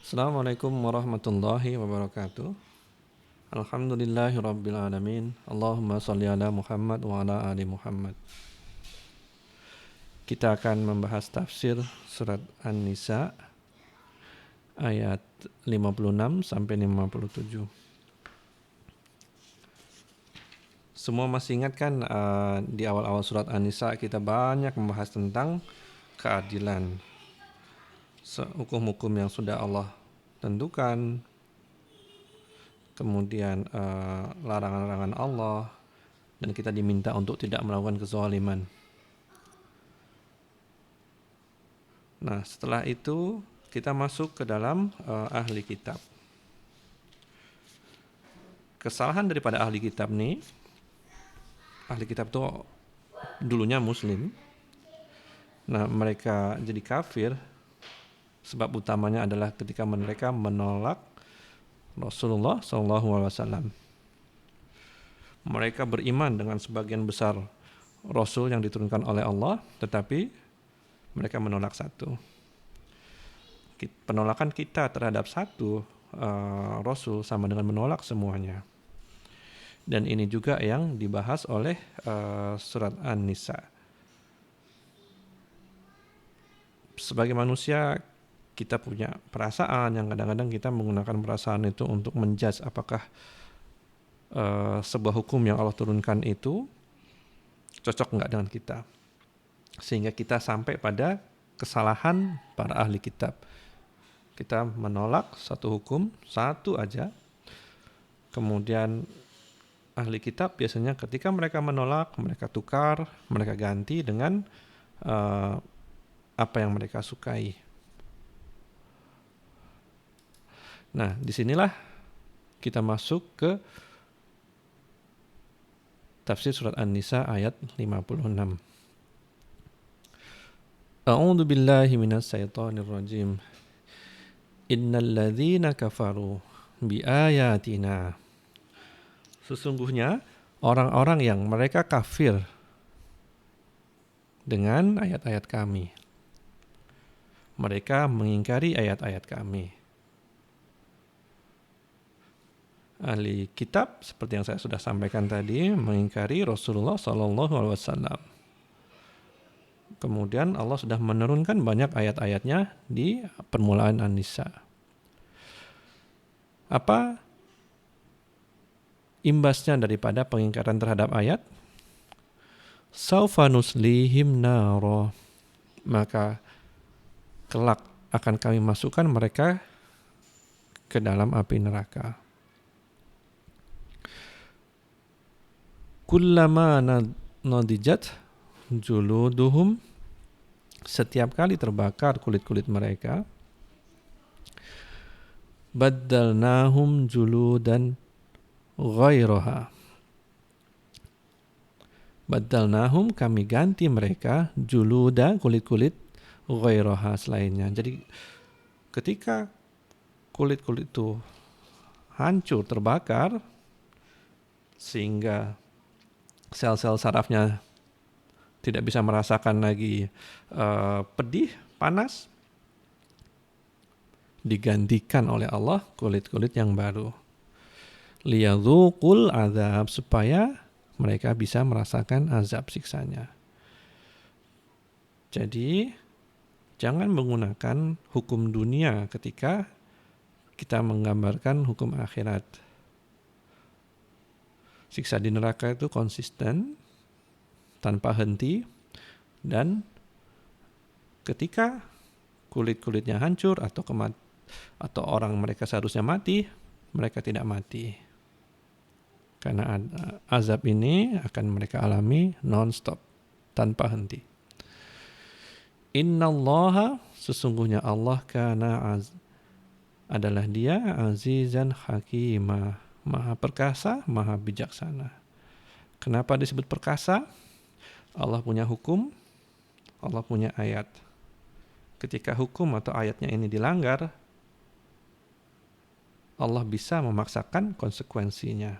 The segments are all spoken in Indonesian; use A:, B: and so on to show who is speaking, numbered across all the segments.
A: Assalamualaikum warahmatullahi wabarakatuh. Alhamdulillahirabbil alamin. Allahumma shalli ala Muhammad wa ala ali Muhammad. Kita akan membahas tafsir surat An-Nisa ayat 56 sampai 57. Semua masih ingat kan di awal-awal surat An-Nisa kita banyak membahas tentang keadilan. Hukum-hukum yang sudah Allah tentukan, kemudian larangan-larangan Allah, dan kita diminta untuk tidak melakukan kezaliman. Nah, setelah itu kita masuk ke dalam ahli kitab. Kesalahan daripada ahli kitab nih, ahli kitab itu dulunya muslim. Nah, mereka jadi kafir sebab utamanya adalah ketika mereka menolak Rasulullah SAW. Mereka beriman dengan sebagian besar Rasul yang diturunkan oleh Allah, tetapi mereka menolak satu. Penolakan kita terhadap satu Rasul sama dengan menolak semuanya. Dan ini juga yang dibahas oleh surat An-Nisa. Sebagai manusia, kita punya perasaan yang kadang-kadang kita menggunakan perasaan itu untuk menjudge apakah sebuah hukum yang Allah turunkan itu cocok nggak dengan kita. Sehingga kita sampai pada kesalahan para ahli kitab. Kita menolak satu hukum, satu aja. Kemudian ahli kitab biasanya ketika mereka menolak, mereka tukar, mereka ganti dengan apa yang mereka sukai. Nah, disinilah kita masuk ke tafsir surat An-Nisa ayat 56. A'udzu billahi minas syaitonir rajim. Innal ladzina kafaru bi ayatina. Sesungguhnya orang-orang yang mereka kafir dengan ayat-ayat kami. Mereka mengingkari ayat-ayat kami. Ahli kitab seperti yang saya sudah sampaikan tadi mengingkari Rasulullah SAW. Kemudian Allah sudah menurunkan banyak ayat-ayatnya di permulaan An-Nisa. Apa imbasnya daripada pengingkaran terhadap ayat? Saufa nuslihim naro. Maka kelak akan kami masukkan mereka ke dalam api neraka. Kullama nadijat juluduhum, setiap kali terbakar kulit-kulit mereka, baddalnahum juludan ghairaha. Baddalnahum, kami ganti mereka, juluda, kulit-kulit, ghairaha, selainnya. Jadi ketika kulit-kulit itu hancur, terbakar, sehingga sel-sel sarafnya tidak bisa merasakan lagi pedih, panas, digantikan oleh Allah kulit-kulit yang baru. Liyadzuqul azab, supaya mereka bisa merasakan azab siksanya. Jadi jangan menggunakan hukum dunia ketika kita menggambarkan hukum akhirat. Siksa di neraka itu konsisten, tanpa henti, dan ketika kulit-kulitnya hancur atau orang mereka seharusnya mati, mereka tidak mati. Karena azab ini akan mereka alami non-stop, tanpa henti. Innallaha, sesungguhnya Allah adalah dia azizan hakimah, maha perkasa, maha bijaksana. Kenapa disebut perkasa? Allah punya hukum, Allah punya ayat. Ketika hukum atau ayatnya ini dilanggar, Allah bisa memaksakan konsekuensinya.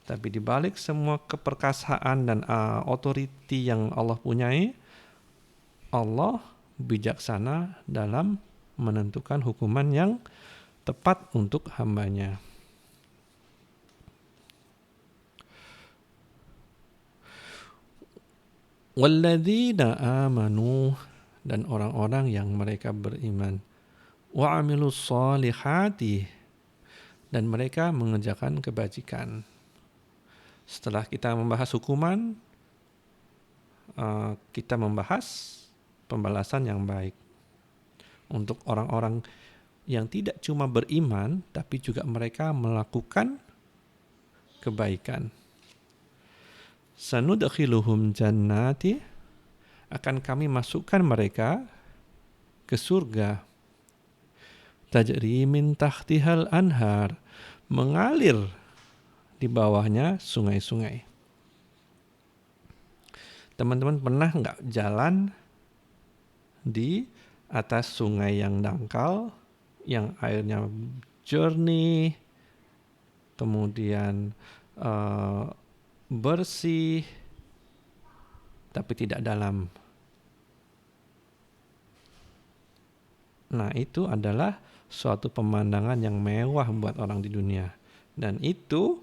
A: Tapi di balik semua keperkasaan dan otoriti yang Allah punyai, Allah bijaksana dalam menentukan hukuman yang tepat untuk hambanya. Walladzina amanu, dan orang-orang yang mereka beriman, wa amilus solihati, dan mereka mengerjakan kebajikan. Setelah kita membahas hukuman, kita membahas pembalasan yang baik untuk orang-orang yang tidak cuma beriman, tapi juga mereka melakukan kebaikan. Sanudkhiluhum jannati, akan kami masukkan mereka ke surga. Tajri min tahtihal anhar, mengalir di bawahnya sungai-sungai. Teman-teman pernah nggak jalan di atas sungai yang dangkal, yang airnya jernih, kemudian bersih, tapi tidak dalam? Nah, itu adalah suatu pemandangan yang mewah buat orang di dunia. Dan itu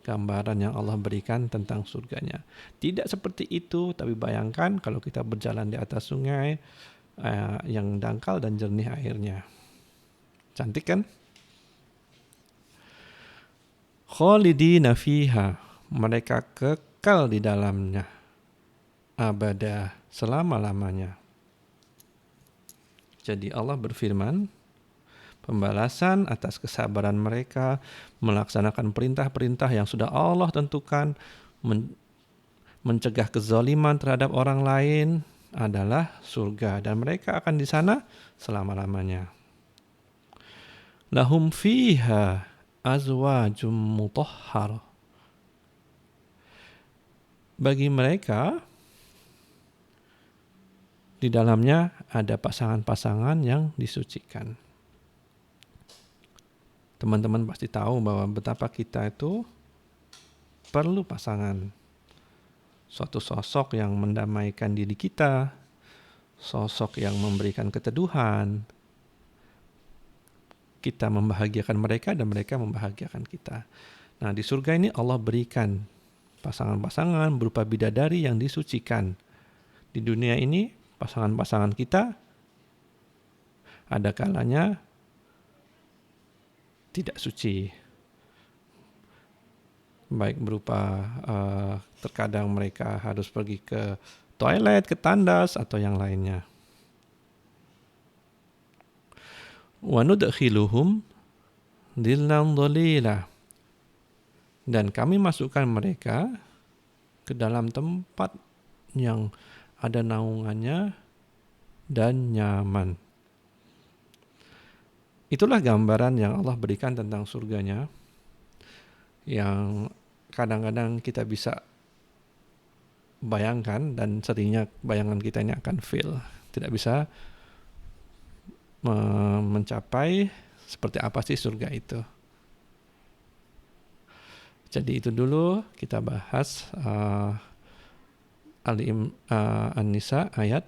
A: gambaran yang Allah berikan tentang surganya. Tidak seperti itu, tapi bayangkan kalau kita berjalan di atas sungai yang dangkal dan jernih airnya. Cantik kan? Khalidina fiha, mereka kekal di dalamnya, abada, selama-lamanya. Jadi Allah berfirman, pembalasan atas kesabaran mereka melaksanakan perintah-perintah yang sudah Allah tentukan, mencegah kezaliman terhadap orang lain adalah surga, dan mereka akan di sana selama-lamanya. Lahum fiha azwajum mutahhar, bagi mereka di dalamnya ada pasangan-pasangan yang disucikan. Teman-teman pasti tahu bahwa betapa kita itu perlu pasangan. Suatu sosok yang mendamaikan diri kita, sosok yang memberikan keteduhan. Kita membahagiakan mereka dan mereka membahagiakan kita. Nah, di surga ini Allah berikan pasangan-pasangan berupa bidadari yang disucikan. Di dunia ini pasangan-pasangan kita ada kalanya tidak suci, baik berupa terkadang mereka harus pergi ke toilet, ke tandas, atau yang lainnya. Wa nudkhiluhum dhillan dhalila, dan kami masukkan mereka ke dalam tempat yang ada naungannya dan nyaman. Itulah gambaran yang Allah berikan tentang surganya, yang kadang-kadang kita bisa bayangkan, dan seringnya bayangan kita ini akan fail. Tidak bisa mencapai seperti apa sih surga itu. Jadi itu dulu kita bahas An-Nisa ayat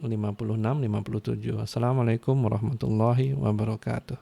A: 56-57. Assalamualaikum warahmatullahi wabarakatuh.